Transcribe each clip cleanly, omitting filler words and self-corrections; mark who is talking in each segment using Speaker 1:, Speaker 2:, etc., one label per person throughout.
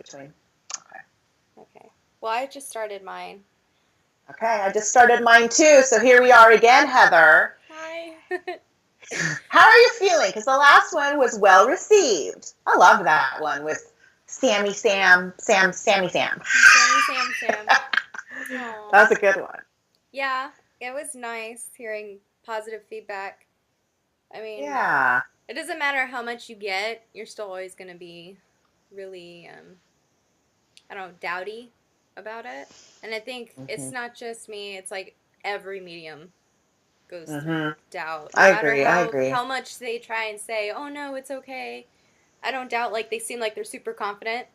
Speaker 1: between. Okay.
Speaker 2: Okay. Well, I just started mine.
Speaker 1: Okay, I just started mine too, so here we are again, Heather.
Speaker 2: Hi.
Speaker 1: How are you feeling? Because the last one was well received. I love that one with Sammy Sam.
Speaker 2: Sammy Sam. Aww.
Speaker 1: That was a good one.
Speaker 2: Yeah, it was nice hearing positive feedback. I mean,
Speaker 1: Yeah.
Speaker 2: it doesn't matter how much you get, you're still always going to be really, I don't know, dowdy about it. And I think it's not just me, it's like every medium goes through doubt. No matter
Speaker 1: I agree.
Speaker 2: how much they try and say, oh no, it's okay. I don't doubt, like they seem like they're super confident.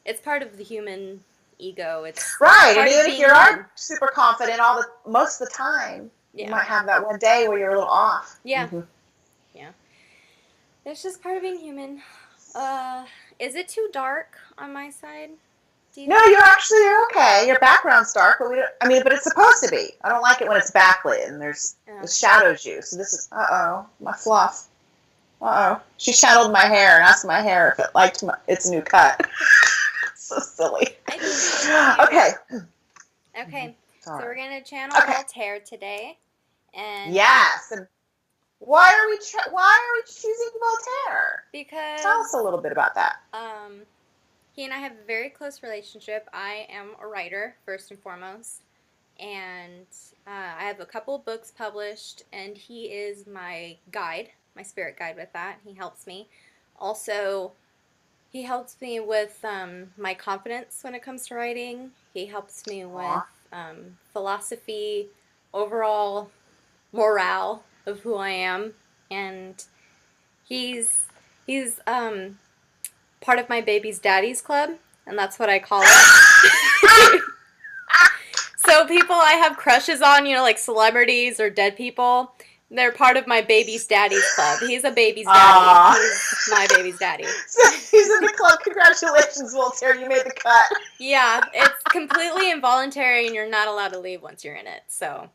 Speaker 2: It's part of the human ego. It's
Speaker 1: right,
Speaker 2: part
Speaker 1: and
Speaker 2: of
Speaker 1: even if
Speaker 2: being
Speaker 1: you
Speaker 2: human.
Speaker 1: are super confident most of the time,
Speaker 2: Yeah.
Speaker 1: you might have that one day where you're a little off.
Speaker 2: Yeah. Yeah. It's just part of being human. Is it too dark on my side?
Speaker 1: No, you're okay. Your background's dark, but but it's supposed to be. I don't like it when it's backlit and there's shadows you. So this is, my fluff. She channeled my hair and asked my hair if it liked its new cut. So silly. Okay.
Speaker 2: Okay. So we're gonna channel Voltaire today, and
Speaker 1: yes. And why are we choosing Voltaire?
Speaker 2: Because
Speaker 1: tell us a little bit about that.
Speaker 2: He and I have a very close relationship. I am a writer first and foremost, and I have a couple of books published, and he is my guide, my spirit guide with that. He helps me. Also, he helps me with my confidence when it comes to writing. He helps me with philosophy, overall morale of who I am, and he's part of my baby's daddy's club, and that's what I call it. So people I have crushes on, like celebrities or dead people, they're part of my baby's daddy's club. He's a baby's daddy. He's my baby's daddy.
Speaker 1: So he's in the club. Congratulations, Voltaire. You made the cut.
Speaker 2: Yeah, it's completely involuntary, and you're not allowed to leave once you're in it. So.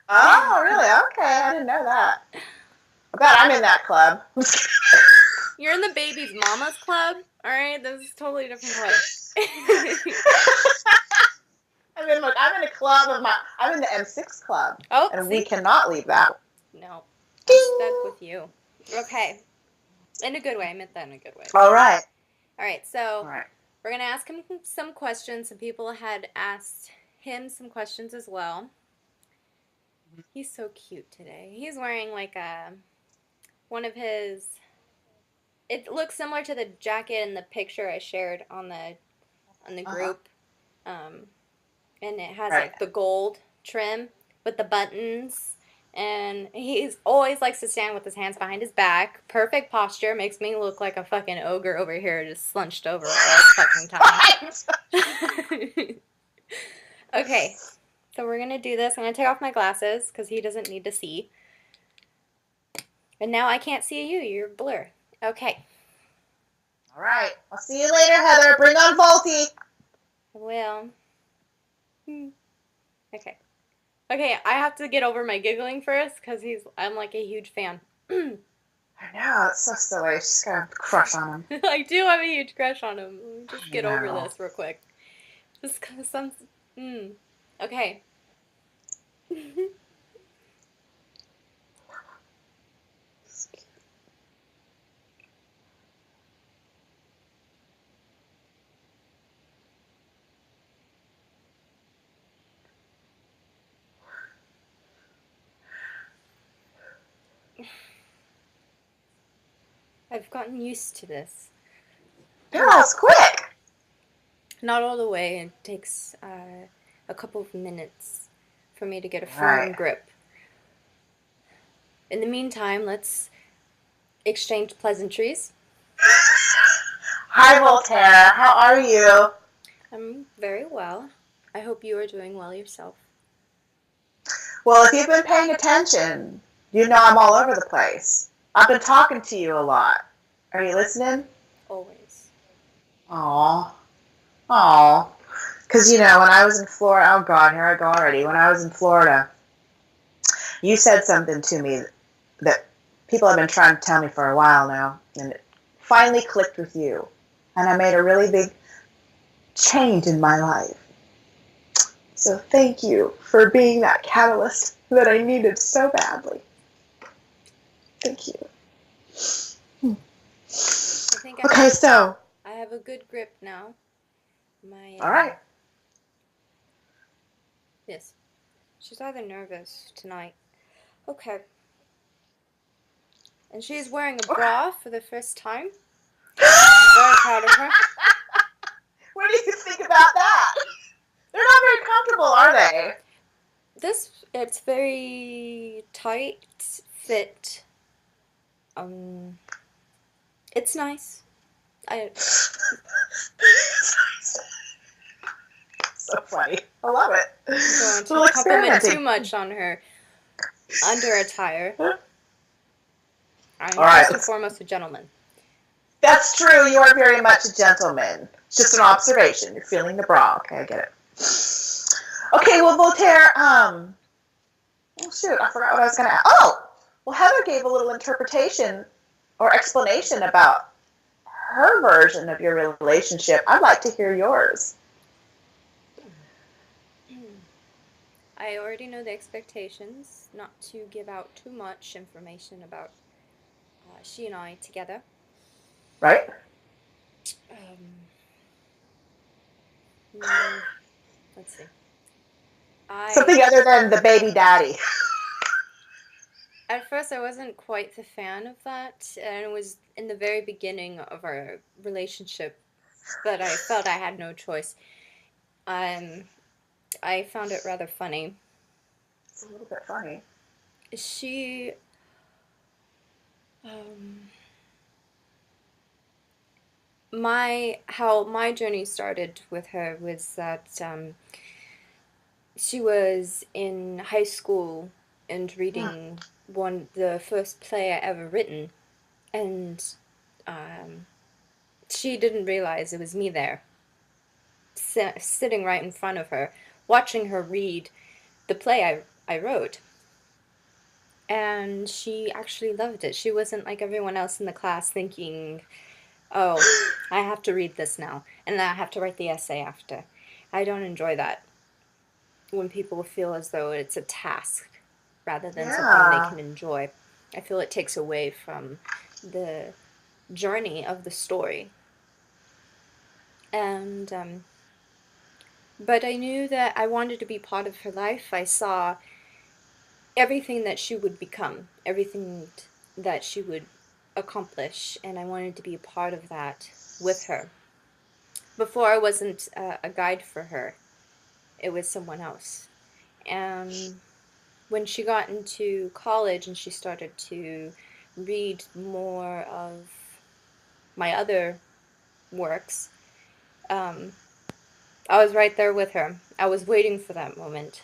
Speaker 1: Oh, really? Okay, I didn't know that. I bet I'm in that club.
Speaker 2: You're in the baby's mama's club? Alright, this is a totally different club.
Speaker 1: I'm in a club I'm in the M6 club.
Speaker 2: Oh,
Speaker 1: and we cannot leave that.
Speaker 2: No. I'm stuck with you. Okay. In a good way. I meant that in a good way.
Speaker 1: All right.
Speaker 2: So we're going to ask him some questions. Some people had asked him some questions as well. He's so cute today. He's wearing like one of his... It looks similar to the jacket in the picture I shared on the group. And it has like the gold trim with the buttons. And he's always likes to stand with his hands behind his back. Perfect posture. Makes me look like a fucking ogre over here just slunched over all fucking time. Okay. So we're going to do this. I'm going to take off my glasses because he doesn't need to see. And now I can't see you. You're a blur. Okay.
Speaker 1: All right. I'll see you later, Heather. Bring on Volty.
Speaker 2: I will. Okay. Okay, I have to get over my giggling first because I'm like a huge fan.
Speaker 1: I know, it's so silly. She's got a crush on him.
Speaker 2: I do have a huge crush on him. Let me just get over this real quick. Just because Okay. I've gotten used to this.
Speaker 1: Yeah, it's quick.
Speaker 2: Not all the way. It takes a couple of minutes for me to get a firm grip. In the meantime, let's exchange pleasantries.
Speaker 1: Hi, Voltaire. How are you?
Speaker 2: I'm very well. I hope you are doing well yourself.
Speaker 1: Well, if you've been paying attention, you know I'm all over the place. I've been talking to you a lot. Are you listening?
Speaker 2: Always.
Speaker 1: Aw. Because, when I was in Florida, oh God, here I go already. When I was in Florida, you said something to me that people have been trying to tell me for a while now, and it finally clicked with you. And I made a really big change in my life. So thank you for being that catalyst that I needed so badly. Thank you. Okay, so
Speaker 2: I have a good grip now.
Speaker 1: All right.
Speaker 2: Yes. She's either nervous tonight. Okay. And she's wearing a bra for the first time. I'm very proud of her.
Speaker 1: What do you think about that? They're not very comfortable, are they?
Speaker 2: It's very tight fit. It's nice.
Speaker 1: So funny. I love it.
Speaker 2: I'm going to compliment too much on her under attire. I'm first and foremost a gentleman.
Speaker 1: That's true. You are very much a gentleman. It's just an observation. You're feeling the bra. Okay, I get it. Okay, well, Voltaire, oh, shoot, I forgot what I was going to ask. Oh, well, Heather gave a little interpretation or explanation about her version of your relationship. I'd like to hear yours.
Speaker 2: I already know the expectations, not to give out too much information about she and I together.
Speaker 1: Right?
Speaker 2: Let's see.
Speaker 1: Something other than the baby daddy.
Speaker 2: At first, I wasn't quite the fan of that, and it was in the very beginning of our relationship that I felt I had no choice. I found it rather funny.
Speaker 1: It's a little bit funny.
Speaker 2: She, how my journey started with her was that she was in high school and reading the first play I ever written, and she didn't realize it was me there, sitting right in front of her, watching her read the play I wrote. And she actually loved it. She wasn't like everyone else in the class thinking, oh, I have to read this now, and then I have to write the essay after. I don't enjoy that. When people feel as though it's a task rather than something they can enjoy. I feel it takes away from the journey of the story. And, but I knew that I wanted to be part of her life. I saw everything that she would become, everything that she would accomplish, and I wanted to be a part of that with her. Before, I wasn't a guide for her. It was someone else. And when she got into college and she started to read more of my other works, I was right there with her. I was waiting for that moment.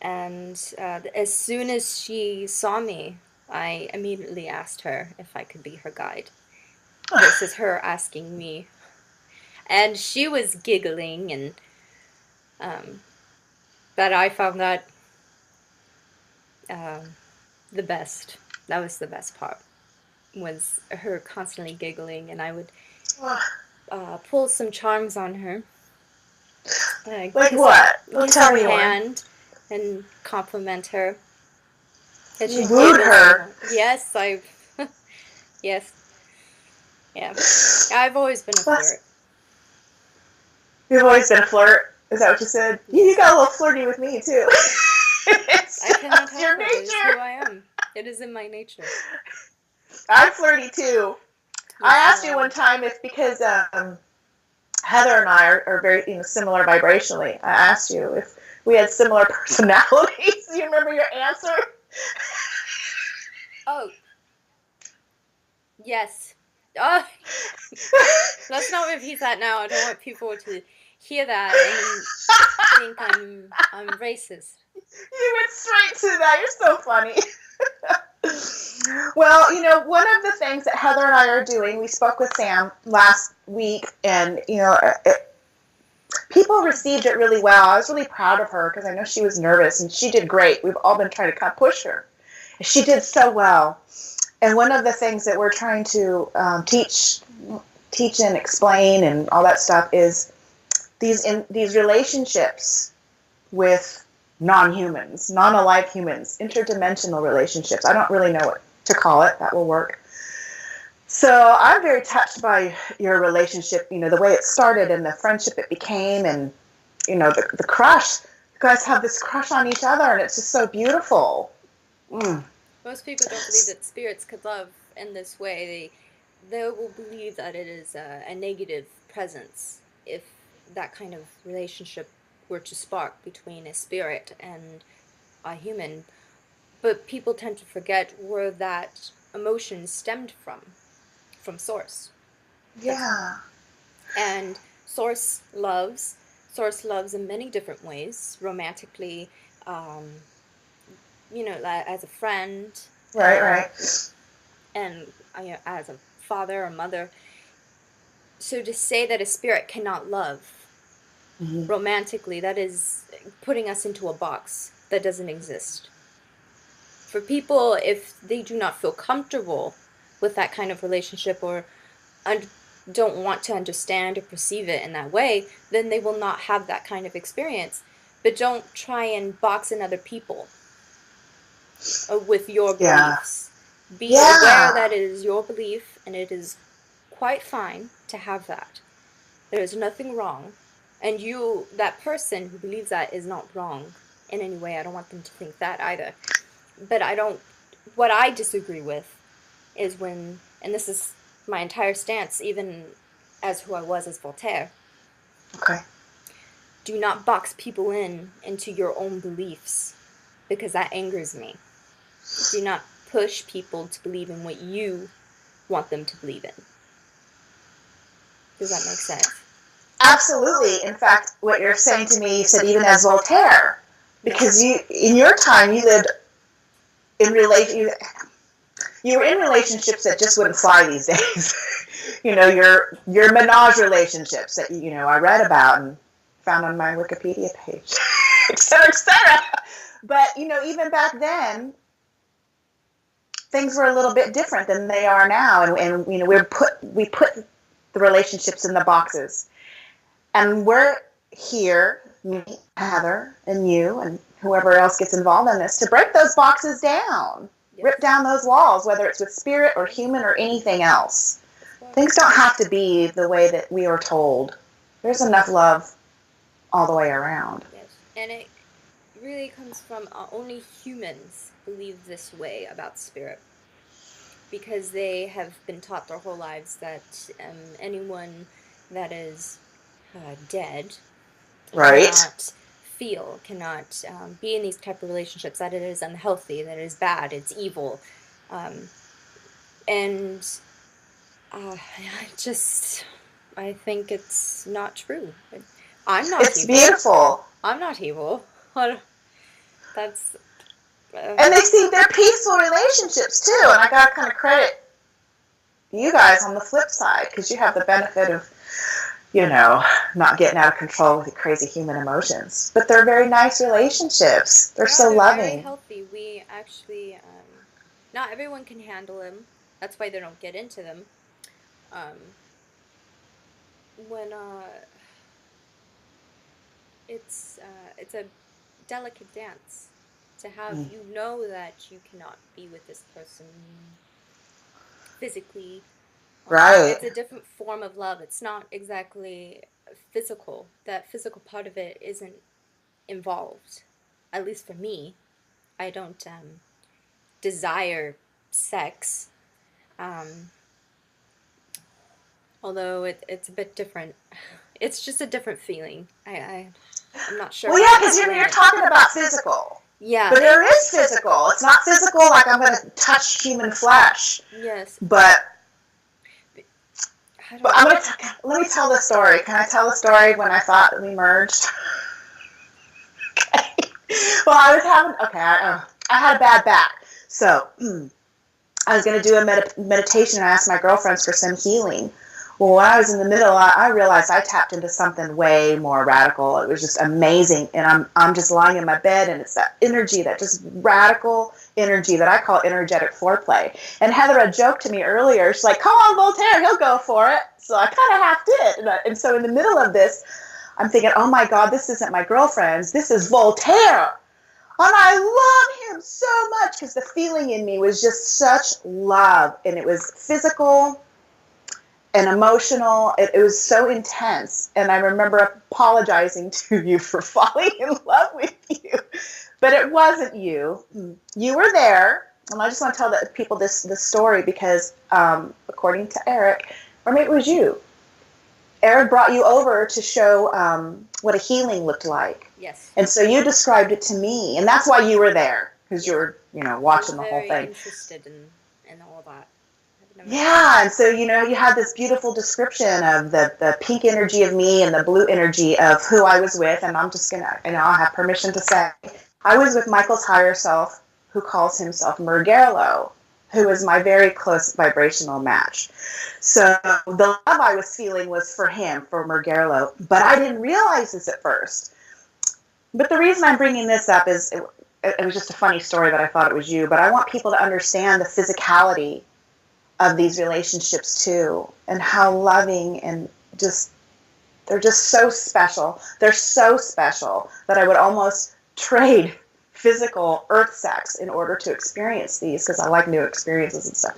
Speaker 2: And as soon as she saw me, I immediately asked her if I could be her guide. This is her asking me. And she was giggling, and that I found that the best. That was the best part, was her constantly giggling, and I would pull some charms on her.
Speaker 1: Like what?
Speaker 2: Kiss her hand and compliment her.
Speaker 1: And you wooed her.
Speaker 2: Yes, yes. Yeah. I've always been a flirt.
Speaker 1: You've always been a flirt? Is that what you said? You got a little flirty with me, too.
Speaker 2: I cannot help it. It is who I am. It is in my nature.
Speaker 1: I'm flirty, too. I asked you one time if, because Heather and I are very similar vibrationally, I asked you if we had similar personalities. Do you remember your answer?
Speaker 2: Oh. Yes. Oh. Let's not repeat that now. I don't want people to hear that and think I'm racist.
Speaker 1: You went straight to that. You're so funny. Well, one of the things that Heather and I are doing, we spoke with Sam last week, and, people received it really well. I was really proud of her because I know she was nervous, and she did great. We've all been trying to kind of push her. She did so well. And one of the things that we're trying to teach teach and explain and all that stuff is these relationships with non-humans, non-alive humans, interdimensional relationships. I don't really know what to call it. That will work. So I'm very touched by your relationship, the way it started and the friendship it became, and, the crush. You guys have this crush on each other, and it's just so beautiful.
Speaker 2: Most people don't believe that spirits could love in this way. They will believe that it is a negative presence if that kind of relationship were to spark between a spirit and a human. But people tend to forget where that emotion stemmed from source.
Speaker 1: Yeah.
Speaker 2: And source loves in many different ways, romantically, as a friend.
Speaker 1: Right.
Speaker 2: And as a father or mother. So to say that a spirit cannot love romantically, that is putting us into a box that doesn't exist. For people, if they do not feel comfortable with that kind of relationship or don't want to understand or perceive it in that way, then they will not have that kind of experience. But don't try and box in other people with your beliefs. Be aware that it is your belief, and it is quite fine to have that. There is nothing wrong. And that person who believes that is not wrong in any way. I don't want them to think that either. But what I disagree with is when, and this is my entire stance, even as who I was as Voltaire.
Speaker 1: Okay.
Speaker 2: Do not box people into your own beliefs, because that angers me. Do not push people to believe in what you want them to believe in. Does that make sense?
Speaker 1: Absolutely. In fact, what you're saying to me, you said even as Voltaire, because in your time, you lived in you were in relationships that just wouldn't fly these days. your menage relationships that, I read about and found on my Wikipedia page, et cetera, et cetera. But, even back then, things were a little bit different than they are now. And we put the relationships in the boxes. And we're here, me, Heather, and you, and whoever else gets involved in this, to break those boxes down. Yes. Rip down those walls, whether it's with spirit or human or anything else. Things don't have to be the way that we are told. There's enough love all the way around.
Speaker 2: Yes. And it really comes from only humans believe this way about spirit, because they have been taught their whole lives that anyone that is dead cannot be in these type of relationships, that it is unhealthy, that it is bad, it's evil. And I think it's not true. I'm not
Speaker 1: It's
Speaker 2: evil.
Speaker 1: Beautiful.
Speaker 2: I'm not evil. That's...
Speaker 1: and they're peaceful relationships, too. And I got to kind of credit you guys on the flip side, because you have the benefit of, not getting out of control with the crazy human emotions. But they're very nice relationships. They're so loving.
Speaker 2: Very healthy. We actually, not everyone can handle them. That's why they don't get into them. It's a delicate dance to have that you cannot be with this person physically.
Speaker 1: Right.
Speaker 2: It's a different form of love. It's not exactly physical. That physical part of it isn't involved. At least for me. I don't desire sex. Although it's a bit different. It's just a different feeling. I'm not sure.
Speaker 1: Well, yeah, because you're talking about physical.
Speaker 2: Yeah.
Speaker 1: But there is physical. It's not physical like I'm going to touch human flesh.
Speaker 2: Yes.
Speaker 1: But let me tell the story. Can I tell the story when I thought we merged? Okay. Well, I had a bad back. So I was going to do a meditation and I asked my girlfriends for some healing. Well, when I was in the middle, I realized I tapped into something way more radical. It was just amazing. And I'm just lying in my bed, and it's that energy, that just radical energy that I call energetic foreplay. And Heather had joked to me earlier, she's like, come on, Voltaire, he'll go for it. So I kind of half did. And so in the middle of this, I'm thinking, oh my God, this isn't my girlfriend's, this is Voltaire. And I love him so much because the feeling in me was just such love. And it was physical and emotional. It was so intense. And I remember apologizing to you for falling in love with you. But it wasn't you. You were there. And I just want to tell the people this story because according to Eric, or maybe it was you, Eric brought you over to show what a healing looked like.
Speaker 2: Yes.
Speaker 1: And so you described it to me. And that's why you were there, because you were, watching the whole thing.
Speaker 2: Very interested in all that.
Speaker 1: Yeah, and so, you had this beautiful description of the pink energy of me and the blue energy of who I was with. And I'm just going to, I have permission to say, I was with Michael's higher self, who calls himself Mergerlo, who is my very close vibrational match. So the love I was feeling was for him, for Mergerlo, but I didn't realize this at first. But the reason I'm bringing this up is it was just a funny story that I thought it was you, but I want people to understand the physicality of these relationships too, and how loving and they're just so special. They're so special that I would almost trade physical earth sex in order to experience these, because I like new experiences and stuff.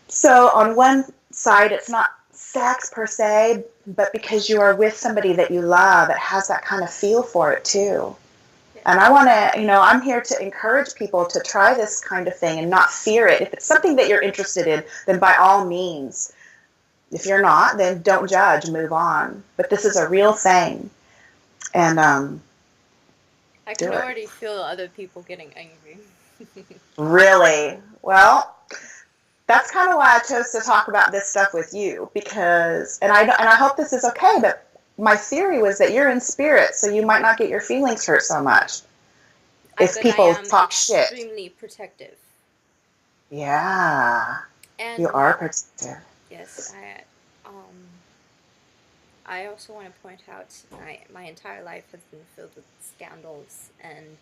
Speaker 1: So on one side, it's not sex per se, but because you are with somebody that you love, it has that kind of feel for it too. And I want to, I'm here to encourage people to try this kind of thing and not fear it. If it's something that you're interested in, then by all means. If you're not, then don't judge, move on. But this is a real thing. And
Speaker 2: I can already feel other people getting angry.
Speaker 1: Really? Well, that's kind of why I chose to talk about this stuff with you, because, and I hope this is okay, but my theory was that you're in spirit, so you might not get your feelings hurt so much if people talk shit.
Speaker 2: Extremely protective.
Speaker 1: Yeah.
Speaker 2: And
Speaker 1: you are protective.
Speaker 2: Yes, I also want to point out my entire life has been filled with scandals, and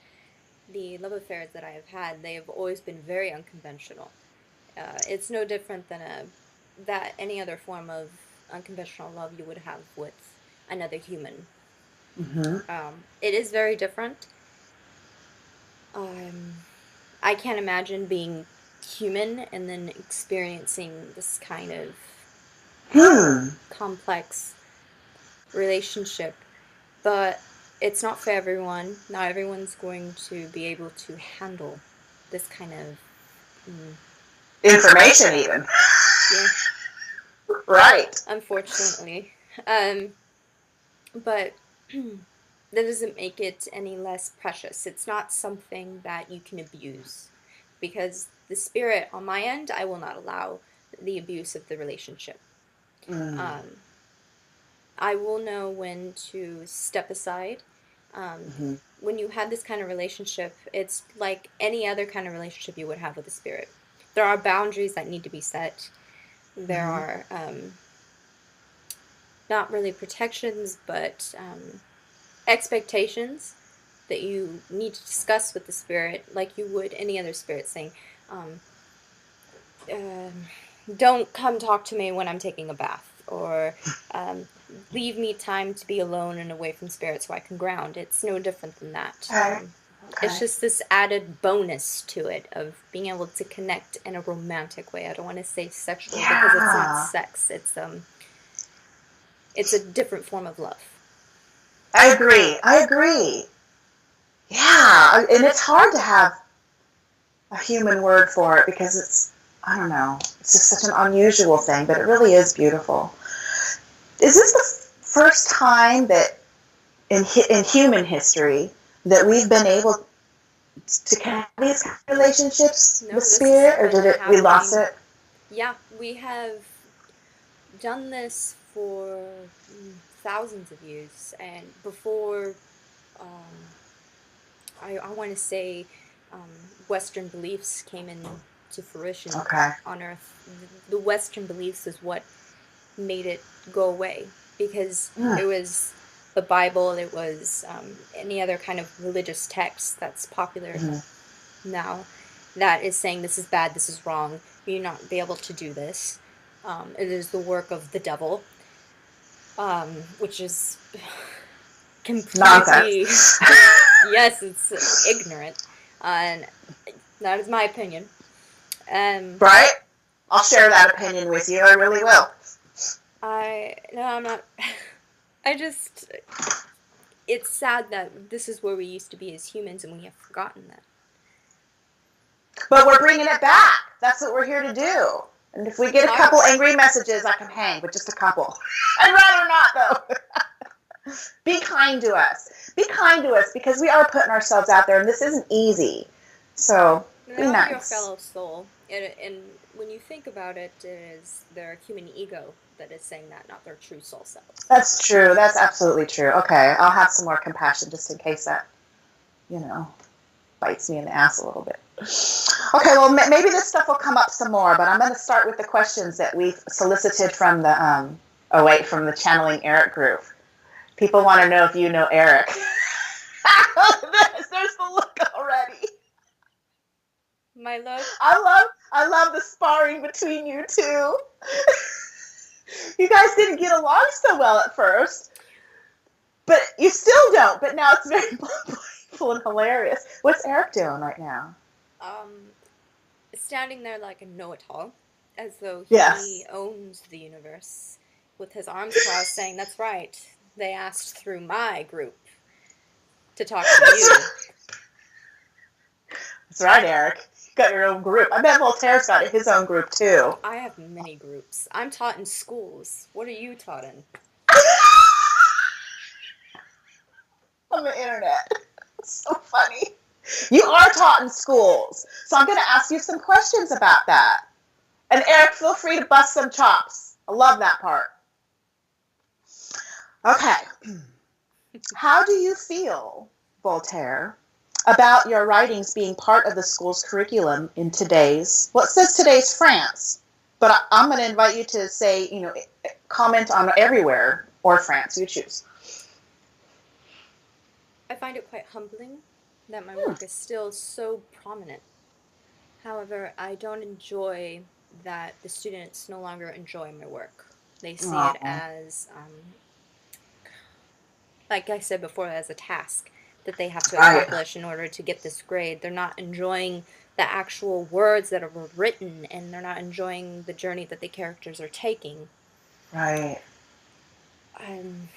Speaker 2: the love affairs that I have had, they have always been very unconventional. It's no different than any other form of unconventional love you would have with another human.
Speaker 1: Mm-hmm.
Speaker 2: It is very different. I can't imagine being human and then experiencing this kind of complex relationship, but it's not for everyone. Not everyone's going to be able to handle this kind of
Speaker 1: information even.
Speaker 2: Yeah.
Speaker 1: Right.
Speaker 2: Unfortunately. But that doesn't make it any less precious. It's not something that you can abuse, because the spirit on my end, I will not allow the abuse of the relationship. I will know when to step aside. When you have this kind of relationship, it's like any other kind of relationship you would have with a spirit. There are boundaries that need to be set. There are not really protections, but expectations that you need to discuss with the spirit, like you would any other spirit, saying, don't come talk to me when I'm taking a bath, or leave me time to be alone and away from spirit so I can ground. It's no different than that. It's just this added bonus to it of being able to connect in a romantic way. I don't want to say sexual because it's not sex. It's a different form of love.
Speaker 1: I agree. Yeah, and it's hard to have a human word for it because it's, I don't know, it's just such an unusual thing, but it really is beautiful. Is this the first time that in human history that we've been able to have these kind of relationships with spirit, or we lost it?
Speaker 2: Yeah, we have done this for thousands of years, and before, I want to say, Western beliefs came into fruition on Earth. The Western beliefs is what made it go away, because it was the Bible, it was any other kind of religious text that's popular now that is saying this is bad, this is wrong, you're not be able to do this. It is the work of the devil, which is completely
Speaker 1: nonsense.
Speaker 2: yes, it's ignorant, and that is my opinion.
Speaker 1: Right? I'll share that opinion with you. I really will.
Speaker 2: I'm not. It's sad that this is where we used to be as humans, and we have forgotten that.
Speaker 1: But we're bringing it back. That's what we're here to do. And if we get a couple angry messages, I can hang with just a couple. I'd rather not, though. Be kind to us. Be kind to us, because we are putting ourselves out there, and this isn't easy. So, be nice.
Speaker 2: Your fellow soul. And when you think about it, it is their human ego that is saying that, not their true soul selves.
Speaker 1: That's true. That's absolutely true. Okay, I'll have some more compassion just in case that, bites me in the ass a little bit. Okay, well, maybe this stuff will come up some more, but I'm going to start with the questions that we've solicited from the, from the Channeling Eric group. People want to know if you know Eric. There's the look already.
Speaker 2: My love.
Speaker 1: I love the sparring between you two. You guys didn't get along so well at first, but you still don't. But now it's very playful and hilarious. What's Eric doing right now?
Speaker 2: Standing there like a know-it-all, as though he owns the universe, with his arms crossed, saying, "That's right. They asked through my group to talk to you."
Speaker 1: That's right, Eric. You got your own group. I bet Voltaire's got his own group too.
Speaker 2: I have many groups. I'm taught in schools. What are you taught in?
Speaker 1: On the internet. It's so funny. You are taught in schools. So I'm going to ask you some questions about that. And Eric, feel free to bust some chops. I love that part. Okay. How do you feel, Voltaire, about your writings being part of the school's curriculum in today's, well, it says today's France, but I'm going to invite you to say, comment on everywhere or France, you choose.
Speaker 2: I find it quite humbling that my work is still so prominent. However, I don't enjoy that the students no longer enjoy my work. They see it as, like I said before, as a task that they have to accomplish in order to get this grade. They're not enjoying the actual words that are written, and they're not enjoying the journey that the characters are taking.
Speaker 1: Right.
Speaker 2: And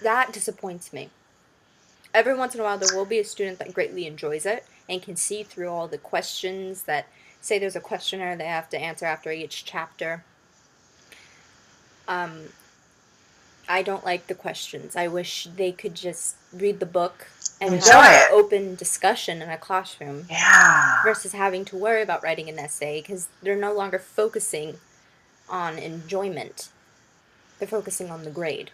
Speaker 2: that disappoints me. Every once in a while, there will be a student that greatly enjoys it and can see through all the questions that, say there's a questionnaire they have to answer after each chapter. I don't like the questions. I wish they could just read the book and have an open discussion in a classroom.
Speaker 1: Yeah.
Speaker 2: Versus having to worry about writing an essay, because they're no longer focusing on enjoyment. They're focusing on the grade.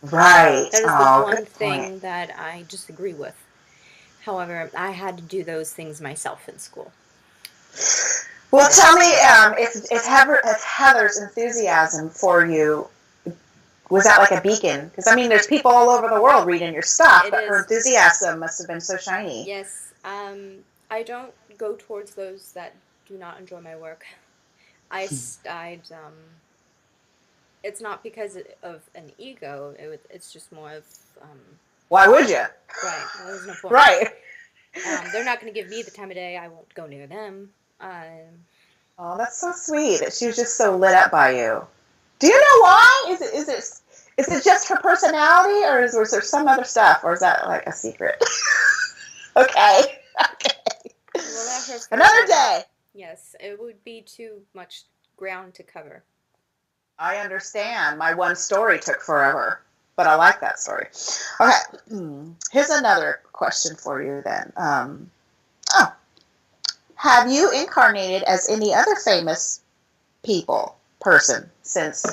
Speaker 1: Right.
Speaker 2: That is the one thing that I disagree with. However, I had to do those things myself in school.
Speaker 1: Well, tell me if Heather's enthusiasm for you, was that like a beacon? Because, there's people all over the world reading your stuff, but her enthusiasm must have been so shiny.
Speaker 2: Yes. I don't go towards those that do not enjoy my work. It's not because of an ego. It's just more of...
Speaker 1: Why would you?
Speaker 2: Right. Well, there's no point.
Speaker 1: Right.
Speaker 2: They're not going to give me the time of day. I won't go near them.
Speaker 1: Oh, that's so sweet that she was just so lit up by you. Do you know why? Is it just her personality, or is there some other stuff, or is that like a secret? Okay.
Speaker 2: We'll let her
Speaker 1: another day.
Speaker 2: Yes, it would be too much ground to cover.
Speaker 1: I understand. My one story took forever, but I like that story. Okay. Here's another question for you then. Have you incarnated as any other famous person since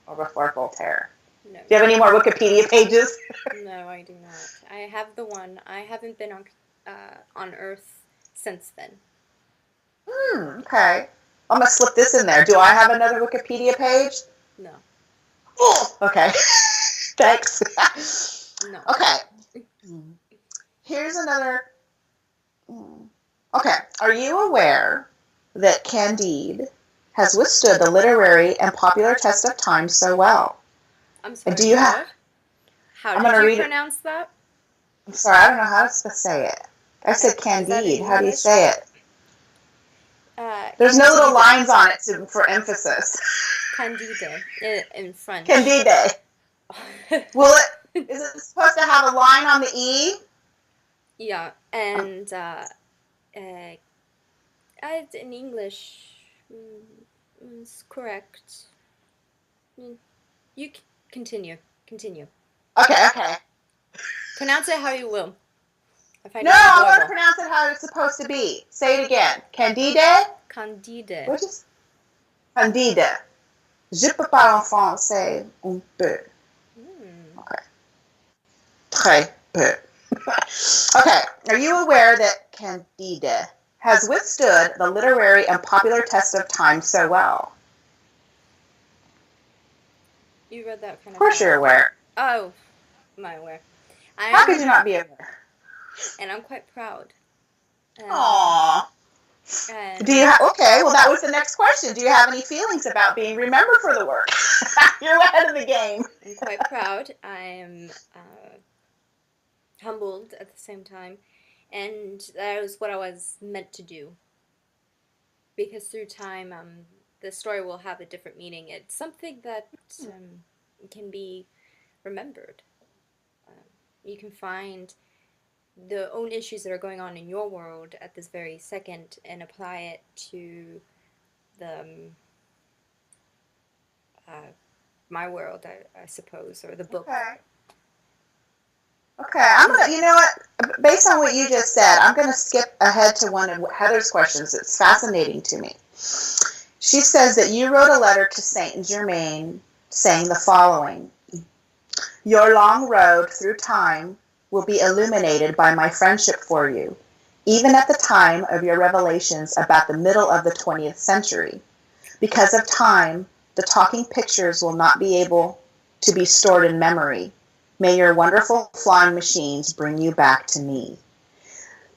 Speaker 1: or before Voltaire?
Speaker 2: No.
Speaker 1: Do you have any more Wikipedia pages?
Speaker 2: No, I do not. I have the one. I haven't been on Earth since then.
Speaker 1: Okay. I'm going to slip this in there. Do I have another Wikipedia page?
Speaker 2: No.
Speaker 1: Oh, okay. Thanks.
Speaker 2: No.
Speaker 1: Okay. Here's another... Okay. Are you aware that Candide has withstood the literary and popular test of time so well?
Speaker 2: I'm sorry,
Speaker 1: do you
Speaker 2: what? How did you pronounce that?
Speaker 1: I'm sorry, I don't know how to say it. I said Candide. How do you say it? There's no little lines on it for emphasis.
Speaker 2: Candide in French.
Speaker 1: Candide. Is it supposed to have a line on the E?
Speaker 2: Yeah, and in English, it's correct. You continue.
Speaker 1: Okay.
Speaker 2: Pronounce it how you will.
Speaker 1: No, I want to pronounce it how it's supposed to be. Say it again. Candide?
Speaker 2: Candide.
Speaker 1: What is Candide? Je peux parler en français un peu. Okay. Très peu. Okay. Are you aware that Candide has withstood the literary and popular test of time so well?
Speaker 2: You read that kind
Speaker 1: of course you're aware.
Speaker 2: Oh, am I aware?
Speaker 1: How could you not be aware?
Speaker 2: And I'm quite proud.
Speaker 1: Aww. Do you okay, well that was the next question. Do you have any feelings about being remembered for the work? You're ahead of the game.
Speaker 2: I'm quite proud. I am humbled at the same time. And that was what I was meant to do. Because through time, the story will have a different meaning. It's something that can be remembered. You can find the own issues that are going on in your world at this very second and apply it to the my world, I suppose, or the book.
Speaker 1: Okay, I'm gonna. You know what? Based on what you just said, I'm gonna skip ahead to one of Heather's questions. It's fascinating to me. She says that you wrote a letter to Saint Germain saying the following: "Your long road through time will be illuminated by my friendship for you, even at the time of your revelations about the middle of the 20th century. Because of time, the talking pictures will not be able to be stored in memory. May your wonderful flying machines bring you back to me."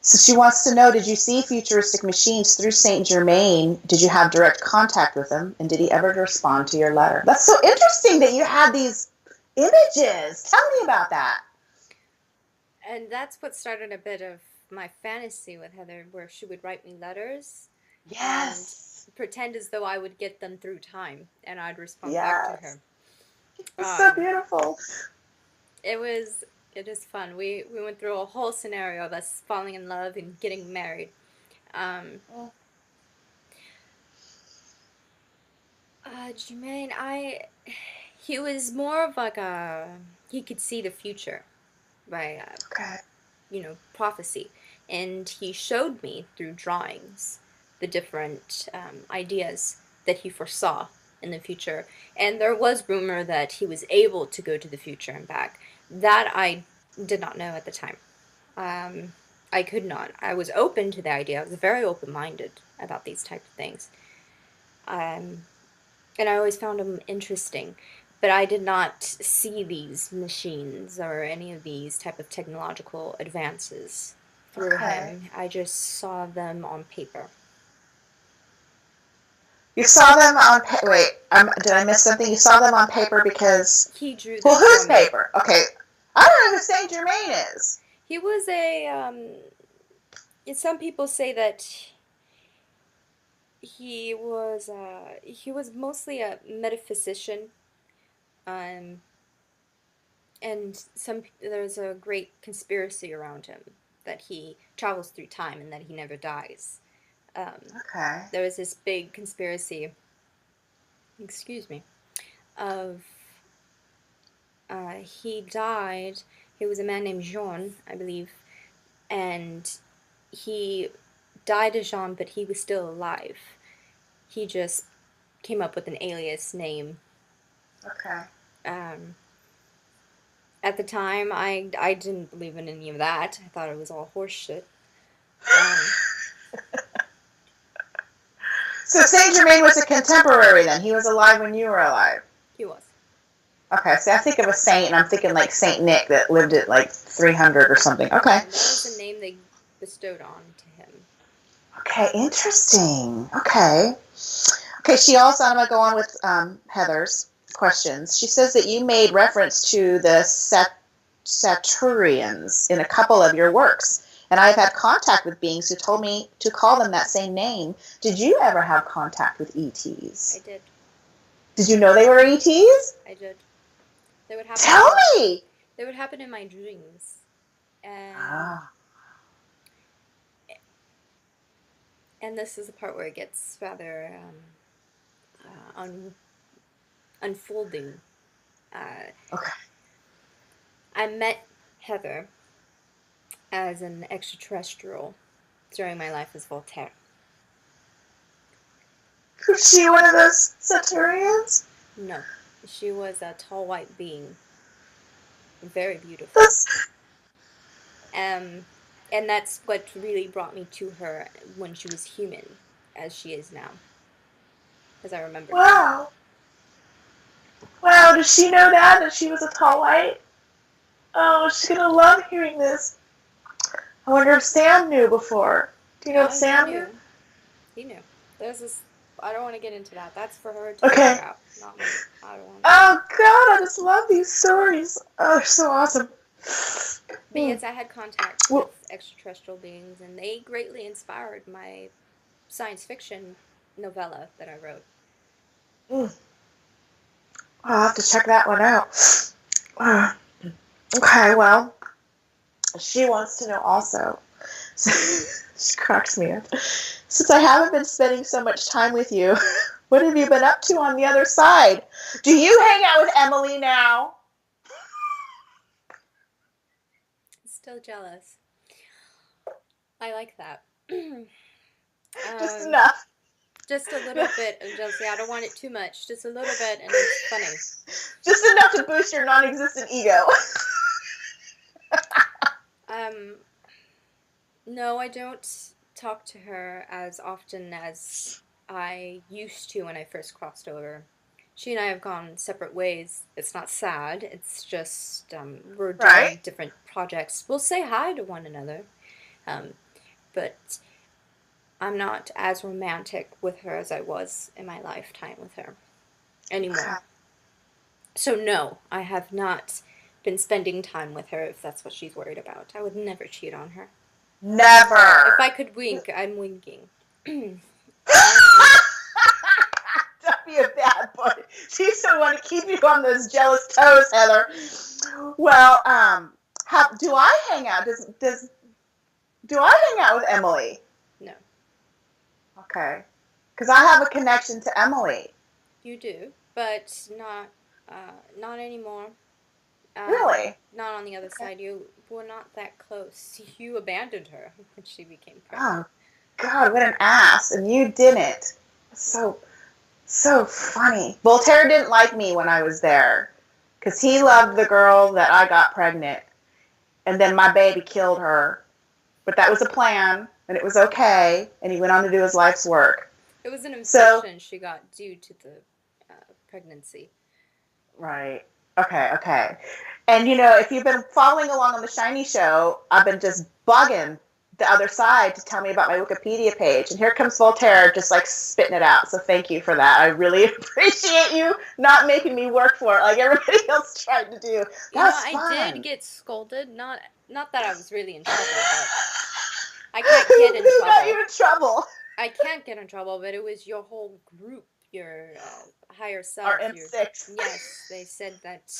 Speaker 1: So she wants to know, did you see futuristic machines through Saint Germain? Did you have direct contact with him? And did he ever respond to your letter? That's so interesting that you had these images. Tell me about that.
Speaker 2: And that's what started a bit of my fantasy with Heather, where she would write me letters.
Speaker 1: Yes.
Speaker 2: And pretend as though I would get them through time, and I'd respond back to her.
Speaker 1: It's so beautiful.
Speaker 2: It is fun. We went through a whole scenario of us falling in love and getting married. Jermaine, he was more of like he could see the future by, prophecy. And he showed me through drawings the different ideas that he foresaw in the future. And there was rumor that he was able to go to the future and back. That I did not know at the time. I could not. I was open to the idea. I was very open-minded about these type of things. And I always found them interesting. But I did not see these machines or any of these type of technological advances through him. I just saw them on paper.
Speaker 1: You saw them on paper. Wait, did I miss something? You saw them on paper because
Speaker 2: he drew them.
Speaker 1: Well, whose paper? Okay, I don't know who Saint Germain is.
Speaker 2: He was some people say that he was mostly a metaphysician. And there's a great conspiracy around him that he travels through time and that he never dies. There was this big conspiracy, of he died. He was a man named Jean, I believe, and he died as Jean, but he was still alive. He just came up with an alias name. At the time, I didn't believe in any of that. I thought it was all horseshit.
Speaker 1: So Saint Germain was a contemporary then. He was alive when you were alive.
Speaker 2: He was.
Speaker 1: Okay, so I think of a saint, and I'm thinking like Saint Nick that lived at like 300 or something. Okay.
Speaker 2: And that was the name they bestowed on to him.
Speaker 1: Okay, interesting. Okay. Okay, she also, I'm going to go on with Heather's questions. She says that you made reference to the Saturnians in a couple of your works, and I've had contact with beings who told me to call them that same name. Did you ever have contact with ETs?
Speaker 2: I did.
Speaker 1: Did you know they were ETs?
Speaker 2: I did. They would happen.
Speaker 1: Tell me!
Speaker 2: They would happen in my dreams. And this is the part where it gets rather unfolding.
Speaker 1: Okay.
Speaker 2: I met Heather as an extraterrestrial during my life as Voltaire.
Speaker 1: Was she one of those Saturnians?
Speaker 2: No. She was a tall white being. Very beautiful. And that's what really brought me to her when she was human, as she is now. As I remember.
Speaker 1: Wow. Wow, does she know that she was a tall white? Oh, she's going to love hearing this. I wonder if Sam knew before. Do you know if Sam knew?
Speaker 2: He knew. There's this... I don't want to get into that. That's for her to figure out, not me. I don't want to.
Speaker 1: Oh, God, I just love these stories. Oh, they're so awesome.
Speaker 2: But yes, I had contact with extraterrestrial beings, and they greatly inspired my science fiction novella that I wrote.
Speaker 1: I'll have to check that one out. Okay, well, she wants to know also. She cracks me up. Since I haven't been spending so much time with you, what have you been up to on the other side? Do you hang out with Emily now?
Speaker 2: Still jealous. I like that.
Speaker 1: Just enough.
Speaker 2: Just a little bit of jealousy. I don't want it too much. Just a little bit, and it's funny.
Speaker 1: Just enough to boost your non-existent ego.
Speaker 2: No, I don't talk to her as often as I used to when I first crossed over. She and I have gone separate ways. It's not sad. It's just we're doing different projects. We'll say hi to one another, but I'm not as romantic with her as I was in my lifetime with her anymore. So no, I have not been spending time with her if that's what she's worried about. I would never cheat on her.
Speaker 1: Never.
Speaker 2: If I could wink, I'm winking.
Speaker 1: Don't be a bad boy. She still want to keep you on those jealous toes, Heather. Well, do I hang out? Do I hang out with Emily?
Speaker 2: No.
Speaker 1: Okay. Because I have a connection to Emily.
Speaker 2: You do, but not anymore.
Speaker 1: Really?
Speaker 2: Not on the other side. You were not that close. You abandoned her when she became pregnant.
Speaker 1: Oh, God, what an ass. And you didn't. So funny. Voltaire didn't like me when I was there because he loved the girl that I got pregnant. And then my baby killed her. But that was a plan, and it was okay. And he went on to do his life's work.
Speaker 2: It was an infection she got due to the pregnancy.
Speaker 1: Right. Okay. And, if you've been following along on the Shiny Show, I've been just bugging the other side to tell me about my Wikipedia page. And here comes Voltaire just like spitting it out. So thank you for that. I really appreciate you not making me work for it like everybody else tried to do.
Speaker 2: I did get scolded. Not that I was really in trouble, but I can't get in trouble.
Speaker 1: Who got you in trouble?
Speaker 2: I can't get in trouble, but it was your whole group, your higher self.
Speaker 1: Our M6.
Speaker 2: Yes, they said that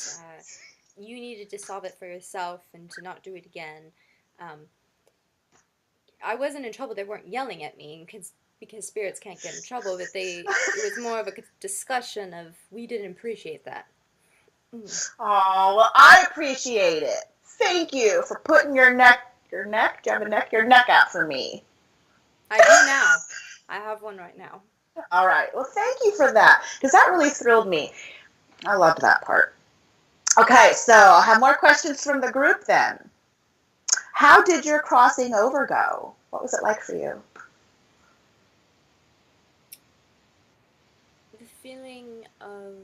Speaker 2: you needed to solve it for yourself and to not do it again. I wasn't in trouble. They weren't yelling at me because spirits can't get in trouble, but it was more of a discussion of we didn't appreciate that.
Speaker 1: Oh, well, I appreciate it. Thank you for putting your neck, do you have a neck? Your neck out for me.
Speaker 2: I do now. I have one right now.
Speaker 1: All right. Well, thank you for that, because that really thrilled me. I loved that part. Okay, so I'll have more questions from the group then. How did your crossing over go? What was it like for you?
Speaker 2: The feeling of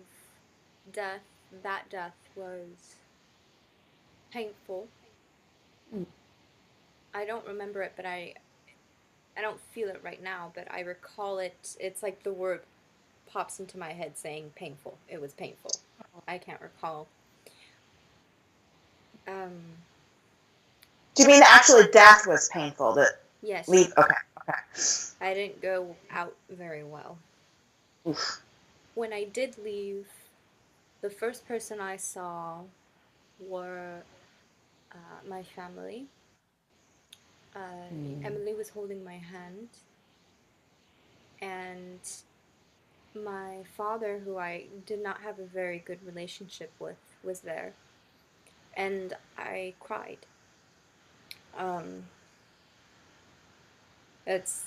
Speaker 2: death, that death was painful. I don't remember it, but I I don't feel it right now, but I recall it. It's like the word pops into my head saying painful. It was painful. I can't recall.
Speaker 1: Do you mean actually death was painful?
Speaker 2: Yes.
Speaker 1: Leave? Okay.
Speaker 2: I didn't go out very well.
Speaker 1: Oof.
Speaker 2: When I did leave, the first person I saw were my family. Emily was holding my hand, and my father, who I did not have a very good relationship with, was there, and I cried. It's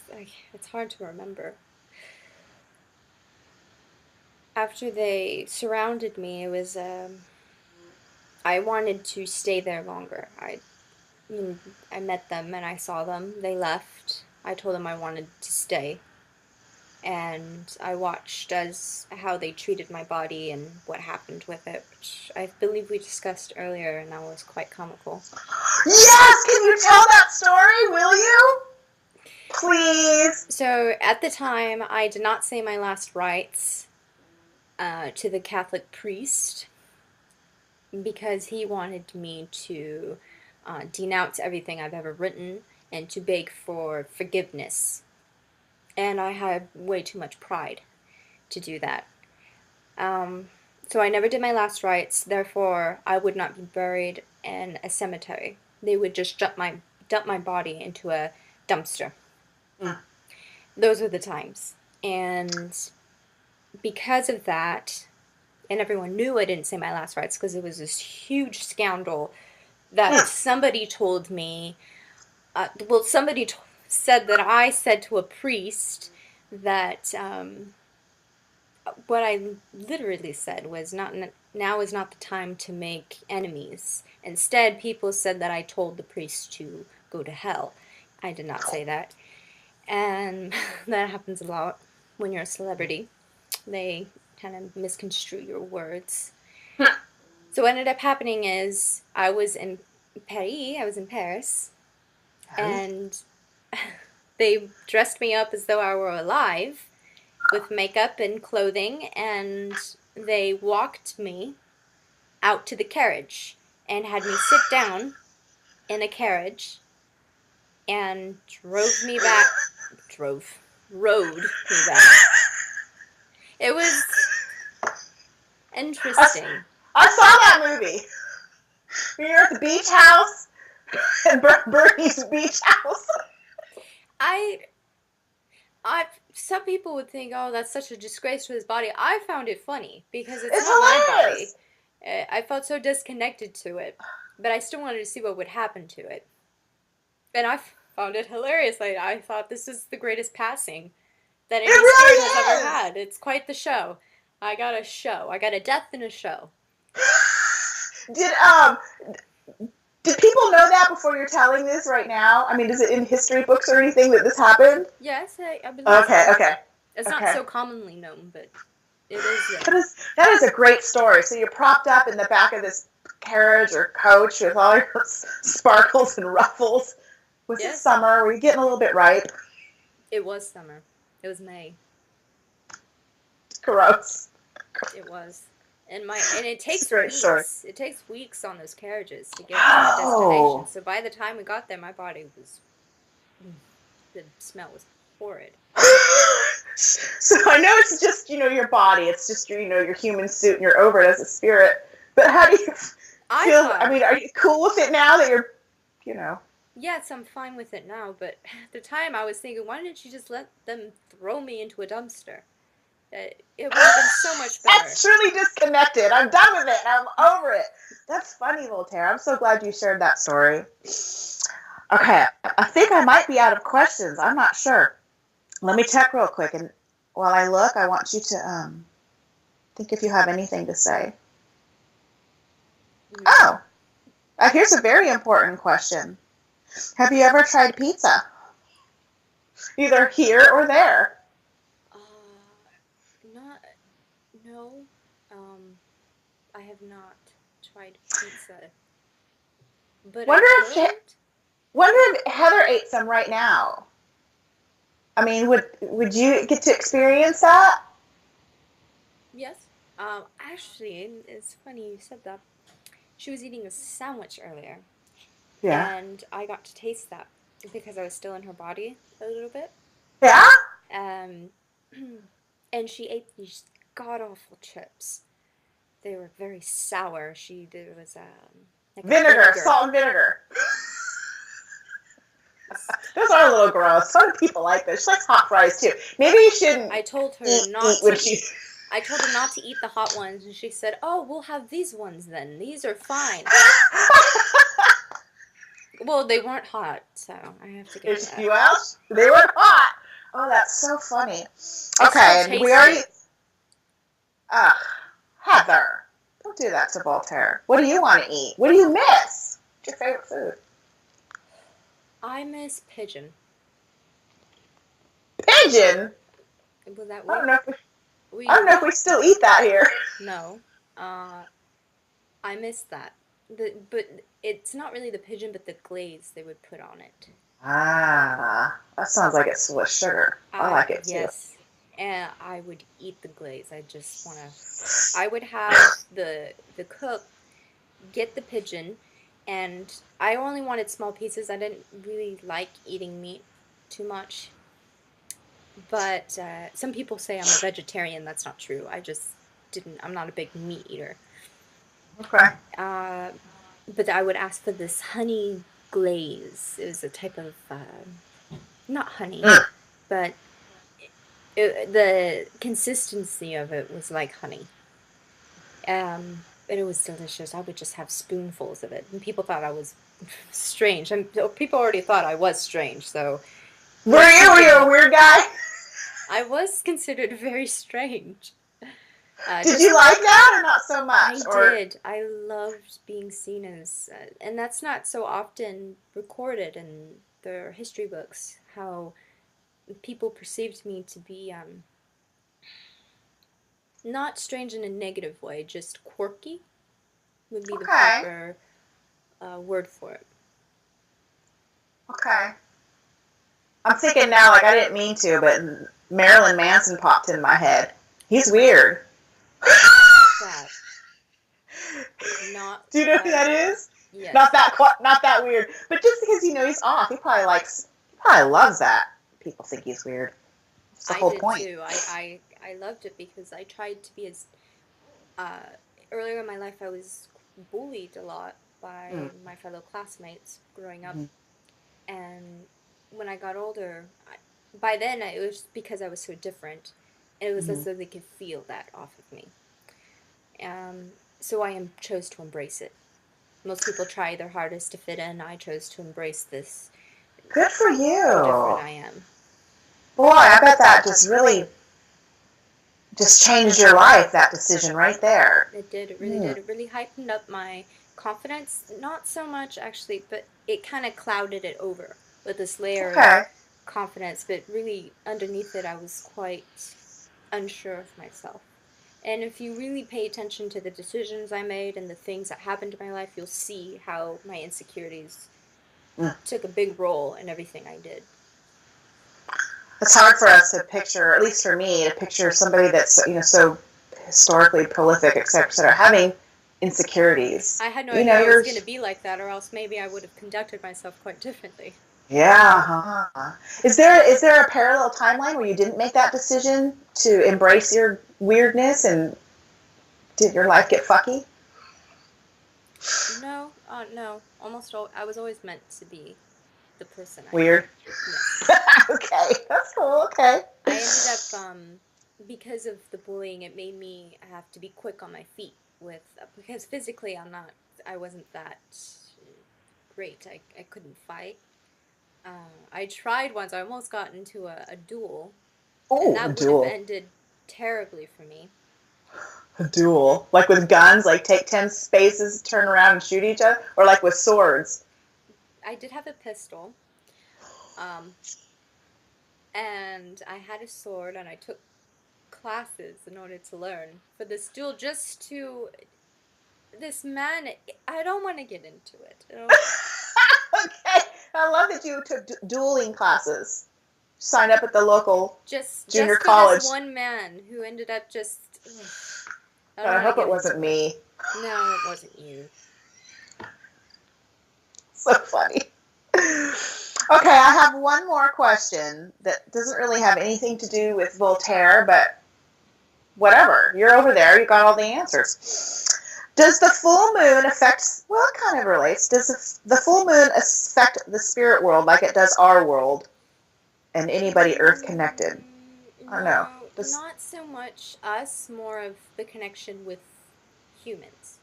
Speaker 2: hard to remember. After they surrounded me, it was I wanted to stay there longer. I met them and I saw them. They left. I told them I wanted to stay, and I watched as how they treated my body and what happened with it, which I believe we discussed earlier, and that was quite comical.
Speaker 1: Yes! Can you tell that story, will you? Please.
Speaker 2: So at the time, I did not say my last rites to the Catholic priest because he wanted me to denounce everything I've ever written and to beg for forgiveness. And I had way too much pride to do that. So I never did my last rites, therefore I would not be buried in a cemetery. They would just dump my body into a dumpster. Those were the times. And because of that, and everyone knew I didn't say my last rites because it was this huge scandal that somebody told me, somebody said that I said to a priest that what I literally said was now is not the time to make enemies. Instead, people said that I told the priest to go to hell. I did not say that. And that happens a lot when you're a celebrity. They kind of misconstrue your words. So what ended up happening is I was in Paris, and they dressed me up as though I were alive with makeup and clothing, and they walked me out to the carriage and had me sit down in a carriage and rode me back. It was interesting.
Speaker 1: I saw that movie. You're at the beach house, at Bernie's beach house.
Speaker 2: Some people would think, oh, that's such a disgrace to his body. I found it funny because it's not
Speaker 1: hilarious.
Speaker 2: My body. I felt so disconnected to it, but I still wanted to see what would happen to it. And I found it hilarious. I thought this is the greatest passing that any spirit has ever had. It's quite the show. I got a show. I got a death and a show.
Speaker 1: Did people know that before you're telling this right now? I mean, is it in history books or anything that this happened?
Speaker 2: Yes, I believe
Speaker 1: so. Okay.
Speaker 2: It's not so commonly known, but it is.
Speaker 1: That is a great story. So you're propped up in the back of this carriage or coach with all your sparkles and ruffles. Was it summer? Were you getting a little bit ripe?
Speaker 2: It was summer. It was May.
Speaker 1: Gross.
Speaker 2: It was. And it takes weeks. Story. It takes weeks on those carriages to get to the destination. So by the time we got there, my body was... The smell was horrid.
Speaker 1: So I know it's just, your body. It's just, your human suit and you're over it as a spirit. But how do you feel? I mean, are you cool with it now that you're,
Speaker 2: Yes, I'm fine with it now. But at the time, I was thinking, why didn't you just let them throw me into a dumpster? It would have been so much better.
Speaker 1: That's truly disconnected. I'm done with it. I'm over it. That's funny, Voltaire. I'm so glad you shared that story. Okay, I think I might be out of questions. I'm not sure. Let me check real quick. And while I look, I want you to think if you have anything to say. Oh, here's a very important question. Have you ever tried pizza? Either here or there.
Speaker 2: No, I have not tried pizza. But
Speaker 1: wonder if Heather ate some right now. I mean, would you get to experience that?
Speaker 2: Yes. Actually, it's funny you said that. She was eating a sandwich earlier,
Speaker 1: Yeah.
Speaker 2: and I got to taste that because I was still in her body a little bit.
Speaker 1: Yeah?
Speaker 2: Um, and she ate these god awful chips. They were very sour. There was like
Speaker 1: Vinegar, salt and vinegar. Those are a little gross. Some people like this. She likes hot fries too. Maybe you shouldn't.
Speaker 2: I told her
Speaker 1: eat
Speaker 2: not
Speaker 1: when
Speaker 2: to.
Speaker 1: she...
Speaker 2: I told her not to eat the hot ones, and she said, "Oh, we'll have these ones then. These are fine." Well, they weren't hot, so I have to give her that.
Speaker 1: Well, they were hot. Oh, that's so funny. Okay,
Speaker 2: and
Speaker 1: we already. Heather, don't do that to Voltaire. What do you want to eat? What do you miss? What's your favorite food?
Speaker 2: I miss pigeon.
Speaker 1: Pigeon?
Speaker 2: Was that weird?
Speaker 1: I don't know if we still eat that here.
Speaker 2: No. I miss that. But it's not really the pigeon, but the glaze they would put on it.
Speaker 1: Ah, that sounds like it's full of sugar. I like it too.
Speaker 2: Yes. And I would eat the glaze. I would have the cook get the pigeon, and I only wanted small pieces. I didn't really like eating meat too much. But some people say I'm a vegetarian. That's not true. I'm not a big meat eater.
Speaker 1: Okay.
Speaker 2: But I would ask for this honey glaze. It was a type of, not honey, but the consistency of it was like honey. And it was delicious. I would just have spoonfuls of it. And people thought I was strange. And people already thought I was strange, so...
Speaker 1: Were you a weird guy?
Speaker 2: I was considered very strange.
Speaker 1: Did you like that or not so much?
Speaker 2: I did. I loved being seen as... and that's not so often recorded in their history books, how people perceived me to be not strange in a negative way, just quirky would be the proper word for it.
Speaker 1: Okay. I'm thinking now, like I didn't mean to, but Marilyn Manson popped in my head. He's weird.
Speaker 2: That. Not.
Speaker 1: Do you know who that is?
Speaker 2: Yes.
Speaker 1: Not that weird, but just because he's off, he probably loves that. People think he's weird. That's the whole point.
Speaker 2: I did too. I loved it because I tried to be as. Earlier in my life, I was bullied a lot by my fellow classmates growing up, and when I got older, by then it was because I was so different, and it was as though they could feel that off of me. So I chose to embrace it. Most people try their hardest to fit in. I chose to embrace this.
Speaker 1: Good for you.
Speaker 2: How different I am.
Speaker 1: Boy, I bet that just changed your life, that decision right there.
Speaker 2: It did. It really did. It really heightened up my confidence. Not so much, actually, but it kind of clouded it over with this layer of confidence. But really, underneath it, I was quite unsure of myself. And if you really pay attention to the decisions I made and the things that happened in my life, you'll see how my insecurities took a big role in everything I did.
Speaker 1: It's hard for us to picture, at least for me, to picture somebody that's so historically prolific, etc., having insecurities.
Speaker 2: I had no idea I was going to be like that, or else maybe I would have conducted myself quite differently.
Speaker 1: Yeah. Is there a parallel timeline where you didn't make that decision to embrace your weirdness, and did your life get fucky?
Speaker 2: No. I was always meant to be the person I
Speaker 1: weird.
Speaker 2: Yes.
Speaker 1: Okay, that's cool. Okay.
Speaker 2: I ended up because of the bullying, it made me have to be quick on my feet because physically I wasn't that great. I couldn't fight. I tried once. I almost got into a duel.
Speaker 1: Oh,
Speaker 2: and that would have ended terribly for me.
Speaker 1: A duel? Like with guns? Like take 10 spaces, turn around and shoot each other? Or like with swords?
Speaker 2: I did have a pistol. And I had a sword, and I took classes in order to learn for this duel just to... This man, I don't want to get into it.
Speaker 1: Okay. I love that you took dueling classes. sign up at the local junior
Speaker 2: for
Speaker 1: college.
Speaker 2: This one man who ended up just.
Speaker 1: I hope it wasn't me.
Speaker 2: No, it wasn't you.
Speaker 1: So funny. Okay, I have one more question that doesn't really have anything to do with Voltaire, but whatever. You're over there. You got all the answers. Does the full moon affect... Well, it kind of relates. Does the full moon affect the spirit world like it does our world and anybody Earth connected? I don't know.
Speaker 2: Not so much us, more of the connection with humans.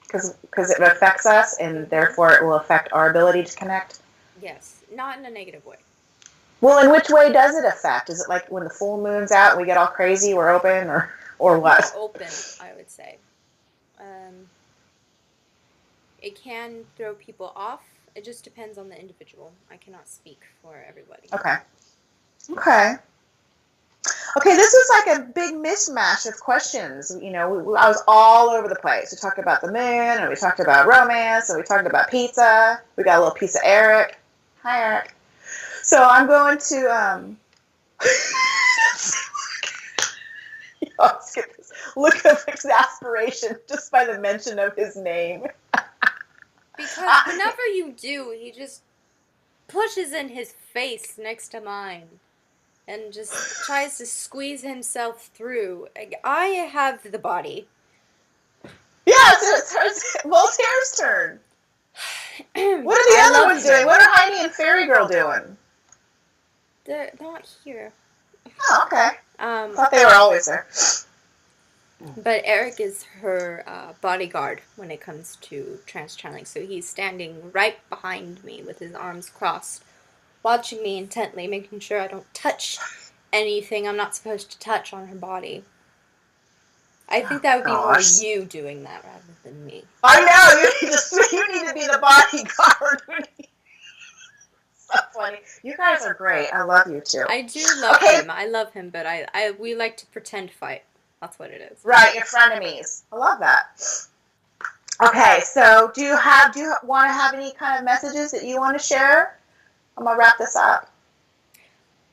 Speaker 1: Because it affects us, and therefore it will affect our ability to connect?
Speaker 2: Yes, not in a negative way.
Speaker 1: Well, in which way does it affect? Is it like when the full moon's out and we get all crazy, we're open, or what?
Speaker 2: More open, I would say. It can throw people off. It just depends on the individual. I cannot speak for everybody.
Speaker 1: Okay, this is like a big mishmash of questions. You know, I was all over the place. We talked about the moon, and we talked about romance, and we talked about pizza. We got a little piece of Eric. Hi, Eric. So I'm going to, you always get this look of exasperation just by the mention of his name.
Speaker 2: Because whenever you do, he just pushes in his face next to mine and just tries to squeeze himself through. I have the body.
Speaker 1: Yes, it's Voltaire's turn. What are the other ones doing? What are Heidi and Fairy Girl doing?
Speaker 2: They're not here.
Speaker 1: Oh, okay. I thought they were always there.
Speaker 2: But Eric is her bodyguard when it comes to trance channeling. So he's standing right behind me with his arms crossed, watching me intently, making sure I don't touch anything I'm not supposed to touch on her body. I think that would be more you doing that rather than me.
Speaker 1: I know! You need to be the bodyguard. So funny. You guys are great. I love you too.
Speaker 2: I do love him. I love him, but we like to pretend fight. That's what it is.
Speaker 1: Right, you're frenemies. I love that. Okay, so do you want to have any kind of messages that you want to share? I'm going to wrap this up.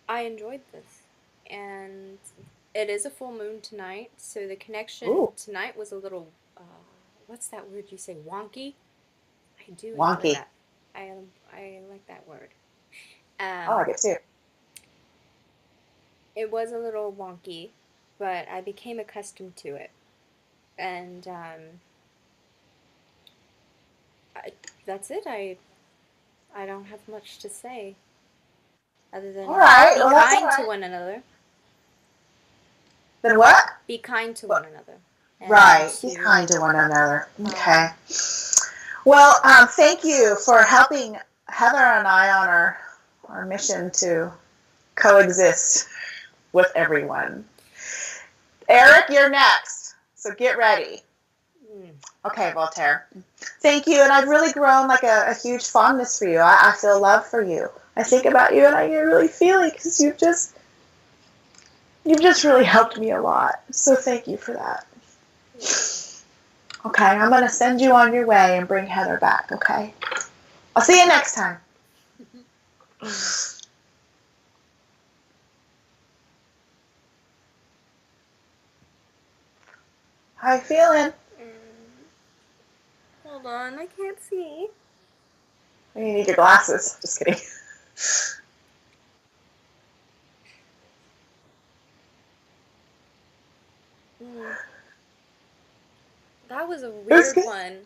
Speaker 2: I enjoyed this. And it is a full moon tonight, so the connection tonight was a little, what's that word you say, wonky? I do enjoy that. I like that word.
Speaker 1: I like it too.
Speaker 2: It was a little wonky, but I became accustomed to it. And that's it. I don't have much to say other than be kind to one another.
Speaker 1: Then what?
Speaker 2: Be kind to one another.
Speaker 1: Right, be kind to one another. Okay. Well, thank you for helping Heather and I on our mission to coexist with everyone. Eric, you're next, so get ready. Okay, Voltaire. Thank you, and I've really grown like a huge fondness for you. I feel love for you. I think about you, and I get really feely because you've just really helped me a lot. So thank you for that. Okay, I'm going to send you on your way and bring Heather back, okay? I'll see you next time. How you feeling?
Speaker 2: Hold on, I can't see.
Speaker 1: You need your glasses. Just kidding.
Speaker 2: That was a weird one.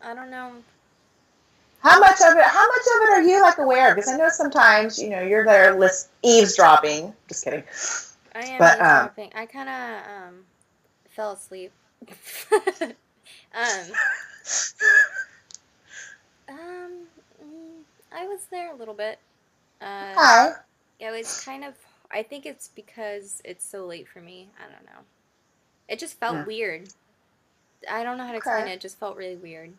Speaker 2: I don't know.
Speaker 1: How much of it are you like aware? Because I know sometimes you're there eavesdropping. Just kidding.
Speaker 2: I am eavesdropping. I kind of fell asleep. I was there a little bit. It was kind of. I think it's because it's so late for me. I don't know. It just felt weird. I don't know how to explain it. It just felt really weird.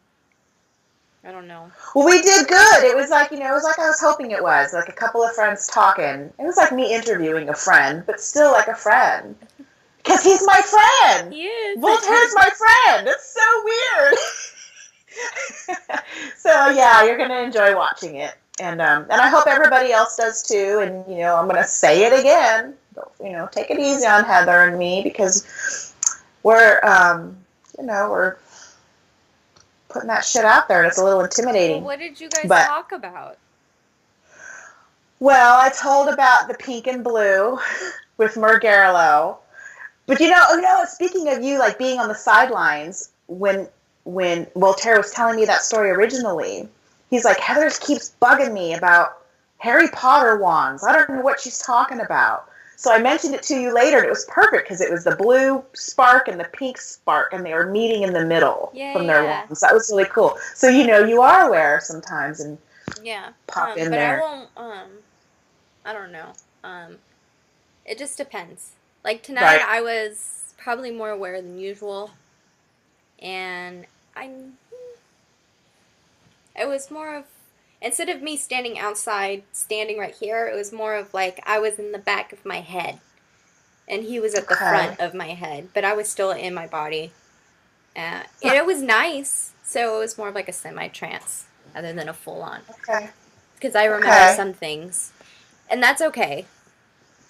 Speaker 2: I don't know.
Speaker 1: Well, we did good. It was like, it was like I was hoping it was. Like a couple of friends talking. It was like me interviewing a friend, but still like a friend. Because he's my friend.
Speaker 2: He is.
Speaker 1: Voltaire's my friend. It's so weird. So, yeah, you're going to enjoy watching it. And I hope everybody else does too. And, you know, I'm going to say it again. You know, take it easy on Heather and me, because we're, you know, we're putting that shit out there, and it's a little intimidating.
Speaker 2: Well, what did you guys talk about?
Speaker 1: Well, I told about the pink and blue with Mergarlo. But, you know, speaking of you, like, being on the sidelines, when Voltaire was telling me that story originally, he's like, Heather keeps bugging me about Harry Potter wands. I don't know what she's talking about. So I mentioned it to you later, and it was perfect because it was the blue spark and the pink spark, and they were meeting in the middle from their wands. That was really cool. So, you know, you are aware sometimes and pop in there.
Speaker 2: But I won't, I don't know. It just depends. Like tonight, I was probably more aware than usual, and it was more of, instead of me standing outside, standing right here, it was more of like I was in the back of my head, and he was at the front of my head, but I was still in my body. It was nice, so it was more of like a semi-trance rather than a full-on.
Speaker 1: Okay.
Speaker 2: Because I remember some things, and that's okay.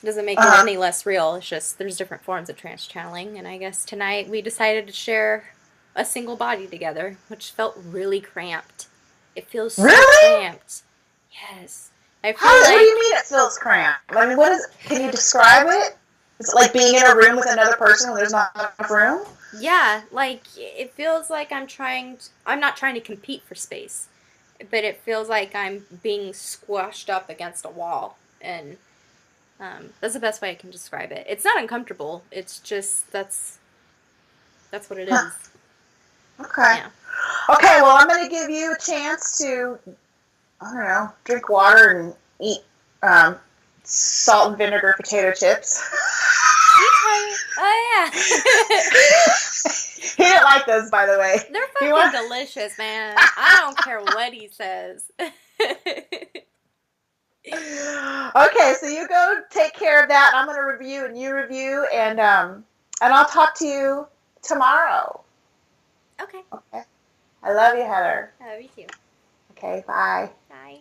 Speaker 2: It doesn't make it any less real. It's just there's different forms of trance channeling, and I guess tonight we decided to share a single body together, which felt really cramped. It feels so cramped. Yes. I feel
Speaker 1: what do you mean it feels cramped? I mean, can you describe it? Is it like being in a room with another person when there's not enough room?
Speaker 2: Yeah, like it feels like I'm not trying to compete for space, but it feels like I'm being squashed up against a wall, and that's the best way I can describe it. It's not uncomfortable. It's just that's what it is.
Speaker 1: Okay. Yeah. Okay, well, I'm going to give you a chance to, I don't know, drink water and eat salt and vinegar potato chips.
Speaker 2: Oh, yeah.
Speaker 1: He didn't like those, by the way.
Speaker 2: They're fucking delicious, man. I don't care what he says.
Speaker 1: Okay, so you go take care of that. I'm going to review and you review, and I'll talk to you tomorrow.
Speaker 2: Okay.
Speaker 1: I love you, Heather.
Speaker 2: I love you too.
Speaker 1: Okay, bye.
Speaker 2: Bye.